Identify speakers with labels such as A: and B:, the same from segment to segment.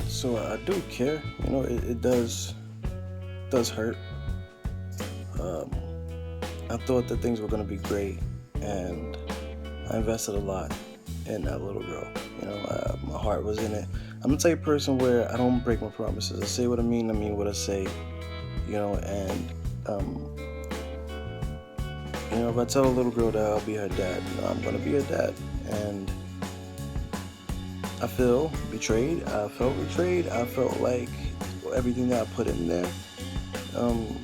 A: So I do care. It does hurt. Um, I thought that things were gonna be great, and I invested a lot in that little girl. My heart was in it. I'm the type of person where I don't break my promises. I say what I mean what I say. And um, if I tell a little girl that I'll be her dad, I'm gonna be her dad. And I feel betrayed. I felt betrayed. I felt like everything that I put in there um,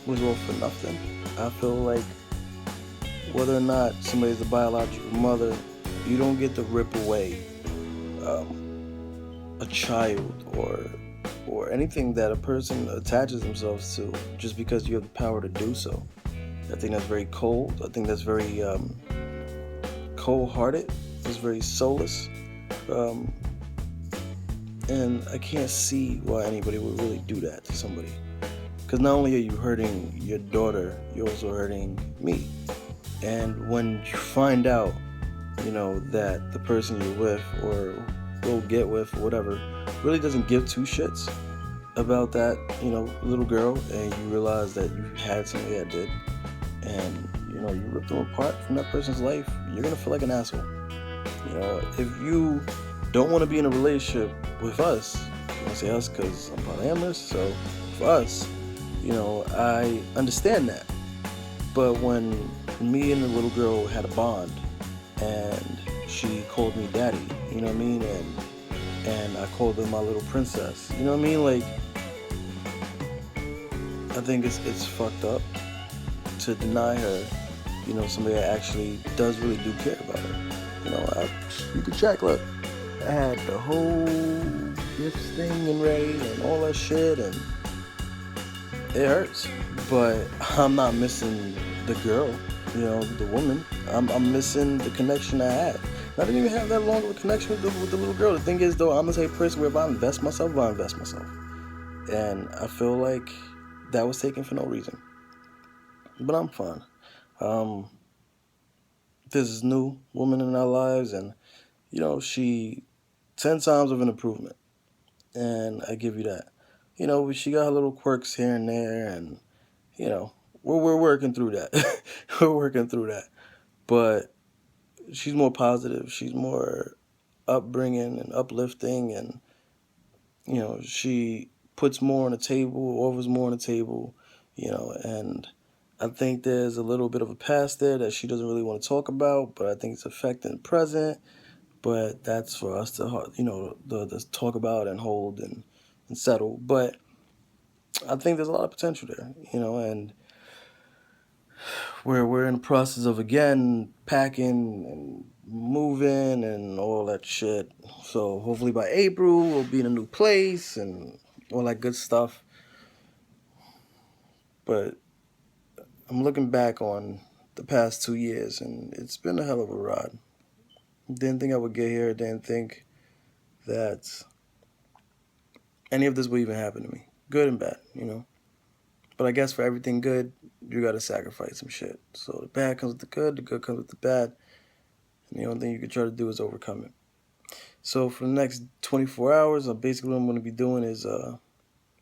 A: was all for nothing. I feel like whether or not somebody's a biological mother, you don't get to rip away a child or anything that a person attaches themselves to just because you have the power to do so. I think that's very cold. I think that's very cold-hearted. It's very soulless. Um, and I can't see why anybody would really do that to somebody. Because not only are you hurting your daughter, you're also hurting me. And when you find out, that the person you're with or will get with or whatever really doesn't give two shits about that, little girl, and you realize that you had somebody that did, and, you ripped them apart from that person's life, you're going to feel like an asshole. If you don't want to be in a relationship with us, I want to say us because I'm polyamorous, so for us, I understand that. But when me and the little girl had a bond, and she called me daddy, you know what I mean? And I called her my little princess, you know what I mean? Like, I think it's fucked up to deny her, somebody that actually does really do care about her. You could check, look, I had the whole gifts thing and ready and all that shit, and it hurts. But I'm not missing the girl, the woman. I'm missing the connection I had. I didn't even have that long of a connection with the little girl. The thing is, though, I'm the type of person where if I invest myself, I invest myself. And I feel like that was taken for no reason. But I'm fine. There's this new woman in our lives, and, she 10 times of an improvement. And I give you that. She got her little quirks here and there, and, we're working through that. We're working through that. But she's more positive. She's more upbringing and uplifting, and she puts more on the table, offers more on the table, and I think there's a little bit of a past there that she doesn't really want to talk about, but I think it's affecting the present. But that's for us to, to talk about and hold and settle. But I think there's a lot of potential there, and we're in the process of again packing and moving and all that shit. So hopefully by April we'll be in a new place and all that good stuff. But I'm looking back on the past 2 years, and it's been a hell of a ride. Didn't think I would get here. Didn't think that any of this would even happen to me, good and bad, But I guess for everything good, you gotta sacrifice some shit. So the bad comes with the good comes with the bad, and the only thing you can try to do is overcome it. So for the next 24 hours, basically what I'm going to be doing is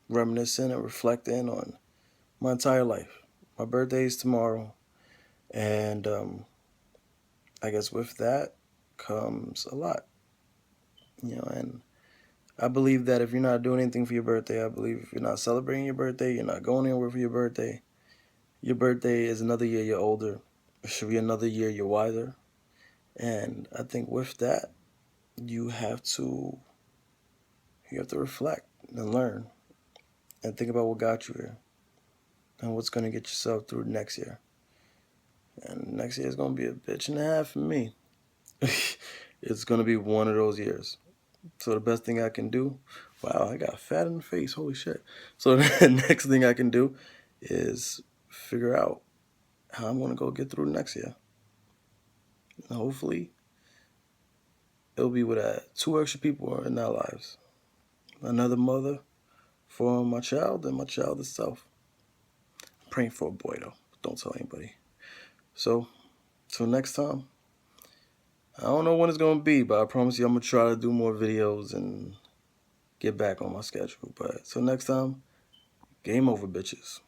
A: reminiscing and reflecting on my entire life. My birthday is tomorrow, and I guess with that comes a lot, and I believe that if you're not doing anything for your birthday, I believe if you're not celebrating your birthday, you're not going anywhere for your birthday is another year you're older. It should be another year you're wiser. And I think with that, you have to reflect and learn and think about what got you here and what's going to get yourself through next year. And next year is going to be a bitch and a half for me. It's going to be one of those years. So the best thing I can do, wow, I got fat in the face, holy shit. So the next thing I can do is figure out how I'm going to go get through next year. And hopefully, it'll be with 2 extra people in our lives. Another mother for my child and my child itself. I'm praying for a boy, though. Don't tell anybody. So, till next time. I don't know when it's going to be, but I promise you I'm going to try to do more videos and get back on my schedule. But till next time, game over, bitches.